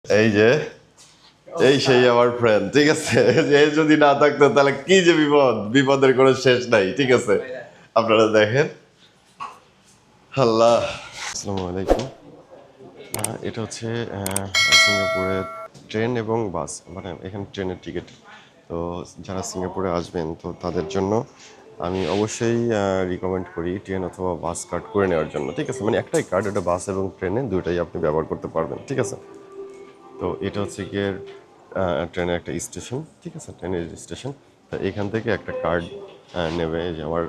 এই যে এই সেই আমার ফ্রেন্ড, ঠিক আছে। যে যদি না থাকতো তাহলে কি যে বিপদের কোনো শেষ নাই, ঠিক আছে। আপনারা দেখেন। আল্লাহ, আসসালামু আলাইকুম। এটা হচ্ছে সিঙ্গাপুরের ট্রেন এবং বাস, মানে এখানে ট্রেনের টিকিট। তো যারা সিঙ্গাপুরে আসবেন তো তাদের জন্য আমি অবশ্যই রিকমেন্ড করি ট্রেন অথবা বাস কার্ড করে নেওয়ার জন্য, ঠিক আছে। মানে একটাই কার্ড, এটা বাস এবং ট্রেনে দুইটাই আপনি ব্যবহার করতে পারবেন, ঠিক আছে। তো এটা হচ্ছে গিয়ে ট্রেনের একটা স্টেশন, ঠিক আছে, ট্রেনের স্টেশন। তো এখান থেকে একটা কার্ড নেবে, এই যে আমার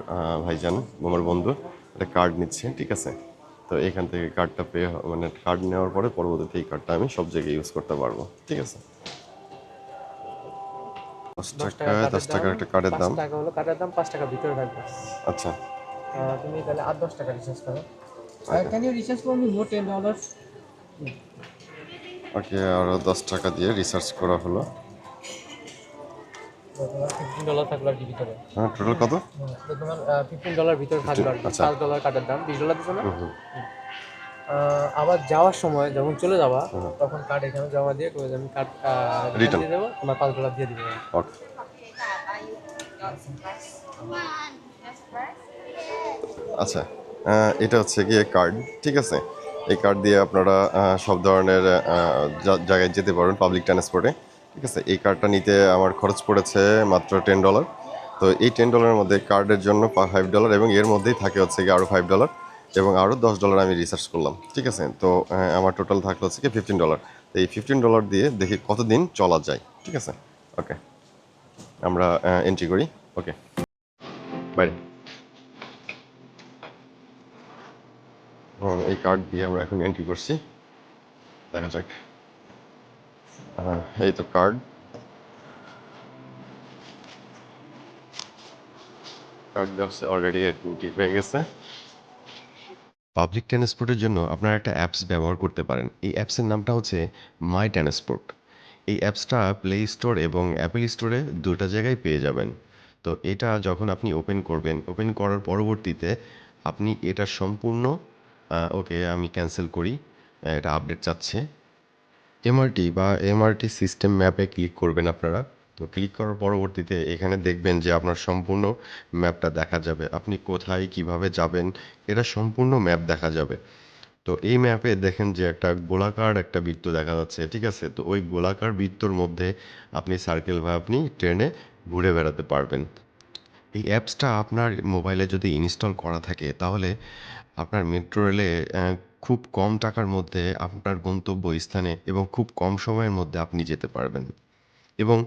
ভাইজান, আমার বন্ধু একটা কার্ড নিচ্ছে, ঠিক আছে। তো এখান থেকে কার্ডটা মানে কার্ড নেওয়ার পরে পরবর্তীতে এই কার্ডটা আমি সব জায়গায় ইউজ করতে পারবো, ঠিক আছে। 10 টাকা, 10 টাকার একটা কার্ডের দাম। 5 টাকা হলো কার্ডের দাম, 5 টাকা ভিতরে থাকবে। আচ্ছা, তুমি তাহলে আর 10 টাকা রিচার্জ করো। Okay. Can you recharge for me more $10? Okay, আরও 10 টাকা দিয়ে রিসার্চ করা হলো। তোমার $15 থাকলো আর কি ভিতরে। হ্যাঁ, টোটাল কত? তো তোমার $15 ভিতরে থাকলো আর কি। আচ্ছা। $5 কার্ডের দাম, $20 দিছো না? হুম হুম। আবার যাওয়ার সময় যখন চলে যাবা তখন কার্ড এখানে জমা দিয়ে কই আমি কার্ড রিটার্ন রিটার্ন। দিয়ে দেবো, তোমার $5 দিয়ে দিবে। ওকে। আচ্ছা, এটা হচ্ছে গিয়ে কার্ড, ঠিক আছে। এই কার্ড দিয়ে আপনারা সব ধরনের জায়গায় যেতে পারবেন পাবলিক ট্রান্সপোর্টে, ঠিক আছে। এই কার্ডটা নিতে আমার খরচ পড়েছে মাত্র $10। তো এই $10-এর মধ্যে কার্ডের জন্য $5 এবং এর মধ্যেই থাকে হচ্ছে গিয়ে আরও $5 এবং আরও $10 আমি রিসার্চ করলাম, ঠিক আছে। তো আমার টোটাল থাকলো হচ্ছে কি $15। তো এই $15 দিয়ে দেখি কতদিন চলা যায়, ঠিক আছে। ওকে, আমরা এন্ট্রি করি। ওকে, বাইরে। এই কার্ড দিয়ে আমরা এখন এন্ট্রি করছি, দেখা যাক। এই তো কার্ড কার্ড দেওয়া অলরেডি এন্ট্রি হয়ে গেছে। পাবলিক ট্রান্সপোর্টের জন্য আপনারা একটা অ্যাপস ব্যবহার করতে পারেন। এই অ্যাপসের নামটা হচ্ছে মাই ট্রান্সপোর্ট। এই অ্যাপসটা প্লে স্টোর এবং অ্যাপেল স্টোরে দুটো জায়গায় পেয়ে যাবেন। তো এটা যখন আপনি ওপেন করবেন, ওপেন করার পরবর্তীতে আপনি এটা সম্পূর্ণ ওকে, আমি ক্যান্সেল করি। এটা আপডেট চাচ্ছে। এমআরটি বা এমআরটি সিস্টেম ম্যাপে ক্লিক করবেন আপনারা। তো ক্লিক করার পরবর্তীতে এখানে দেখবেন যে আপনার সম্পূর্ণ ম্যাপটা দেখা যাবে, আপনি কোথায় কিভাবে যাবেন এটা সম্পূর্ণ ম্যাপ দেখা যাবে। তো এই ম্যাপে দেখেন যে একটা গোলাকার একটা বৃত্ত দেখা যাচ্ছে, ঠিক আছে। তো ওই গোলাকার বৃত্তর মধ্যে আপনি সার্কেল বা আপনি ট্রেনে ঘুরে বেড়াতে পারবেন। এই অ্যাপসটা আপনার মোবাইলে যদি ইনস্টল করা থাকে তাহলে আপনার মেট্রো রেলে খুব কম টাকার মধ্যে আপনার গন্তব্যস্থানে এবং খুব কম সময়ের মধ্যে আপনি যেতে পারবেন। এবং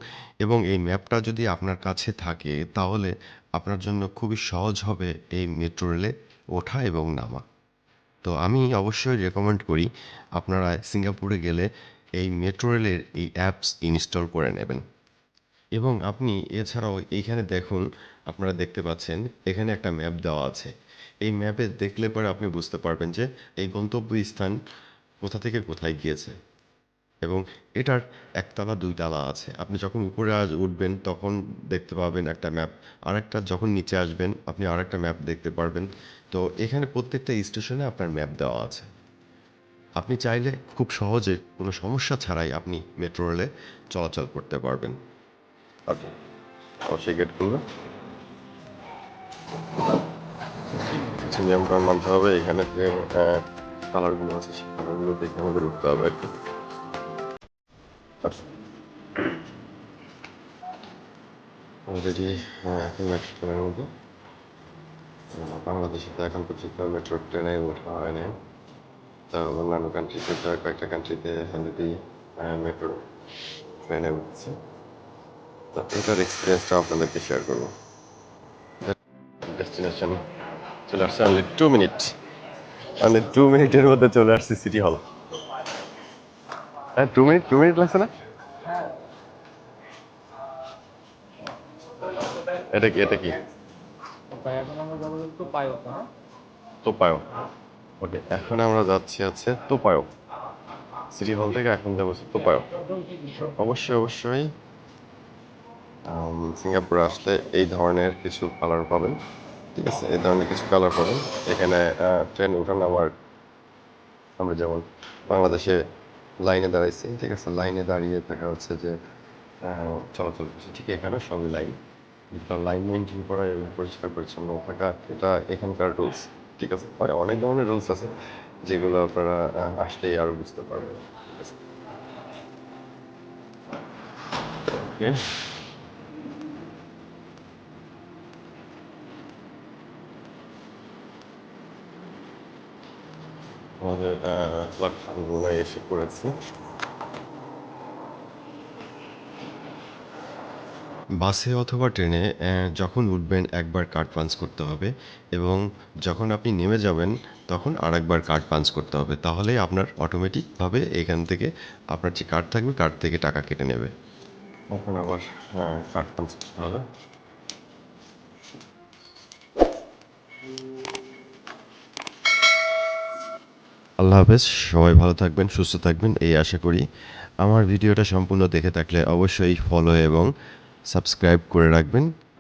এবং এই ম্যাপটা যদি আপনার কাছে থাকে তাহলে আপনার জন্য খুবই সহজ হবে এই মেট্রো রেলে ওঠা এবং নামা। তো আমি অবশ্যই রেকমেন্ড করি আপনারা সিঙ্গাপুরে গেলে এই মেট্রো রেলের এই অ্যাপস ইনস্টল করে নেবেন। এবং আপনি এছাড়াও এইখানে দেখুন, আপনারা দেখতে পাচ্ছেন এখানে একটা ম্যাপ দেওয়া আছে। এই ম্যাপে দেখলে পরে আপনি বুঝতে পারবেন যে এই গন্তব্যস্থান কোথা থেকে কোথায় গিয়েছে। এবং এটার একতলা দুইতলা আছে, আপনি যখন উপরে উঠবেন তখন দেখতে পাবেন একটা ম্যাপ, আরেকটা যখন নিচে আসবেন আপনি আরেকটা ম্যাপ দেখতে পারবেন। তো এখানে প্রত্যেকটা স্টেশনে আপনার ম্যাপ দেওয়া আছে। আপনি চাইলে খুব সহজে কোনো সমস্যা ছাড়াই আপনি মেট্রো রেলে চলাচল করতে পারবেন। ওকে, অবশ্যই গেট খুলবে। কিছু নিয়মকানুন মানতে হবে, এখানে যে কালারগুলো আছে সেই কালারগুলো দেখে আমাদের উঠতে হবে আর কি। অলরেডি এখন মেট্রো ট্রেনের মধ্যে বাংলাদেশে তো এখন পর্যন্ত মেট্রো ট্রেনে ওঠা হয় না। তো অন্যান্য কান্ট্রিতে, কয়েকটা কান্ট্রিতে অলরেডি মেট্রো ট্রেনে উঠছে। তো এটার এক্সপিরিয়েন্সটা আপনাদেরকে শেয়ার করবো। ডেস্টিনেশন চলে আসছে, অনলি 2 মিনিট, মানে 2 মিনিটের মধ্যে চলে আসছে সিটি হল। হ্যাঁ, 2 মিনিট, 2 মিনিট লাগছে না? এটা কি, এটা কি? এখন আমরা যাবো তো পায়োতা। তোপায়ো। ওকে, এখন আমরা যাচ্ছি হচ্ছে তোপায়ো। সিটি হল থেকে এখন যাবো হচ্ছে তোপায়ো। অবশ্যই অবশ্যই সিঙ্গাপুরে আসলে এই ধরনের কিছু কালার পাবেন, ঠিক আছে। এই ধরনের কিছু কালার পাবেন এখানে। ট্রেন ওঠান আবার আমরা যেমন বাংলাদেশে লাইনে দাঁড়াইছি, ঠিক আছে? লাইনে দাঁড়িয়ে থাকা হচ্ছে যে চলাচল করছে, ঠিক এখানে সবই লাইন। লাইন মেনটেন করা এবং পরিষ্কার পরিচ্ছন্ন থাকা এটা এখানকার রুলস, ঠিক আছে? অনেক ধরনের রুলস আছে যেগুলো আপনারা আসলেই আরও বুঝতে পারবেন, ঠিক আছে? ওকে, আমাদের প্ল্যাটফর্মগুলো এসে পড়েছে। বাসে অথবা ট্রেনে যখন উঠবেন একবার কার্ড পাঞ্চ করতে হবে এবং যখন আপনি নেমে যাবেন তখন আরেকবার কার্ড পাঞ্চ করতে হবে, তাহলেই আপনার অটোমেটিকভাবে এখান থেকে আপনার যে কার্ড থাকবে কার্ড থেকে টাকা কেটে নেবে। এখন আবার কার্ড পাঞ্চ করতে হবে। আল্লাহ হাফেজ, সবাই ভালো থাকবেন, সুস্থ থাকবেন এই আশা করি। আমার ভিডিওটা সম্পূর্ণ দেখে থাকলে অবশ্যই ফলো এবং সাবস্ক্রাইব করে রাখবেন।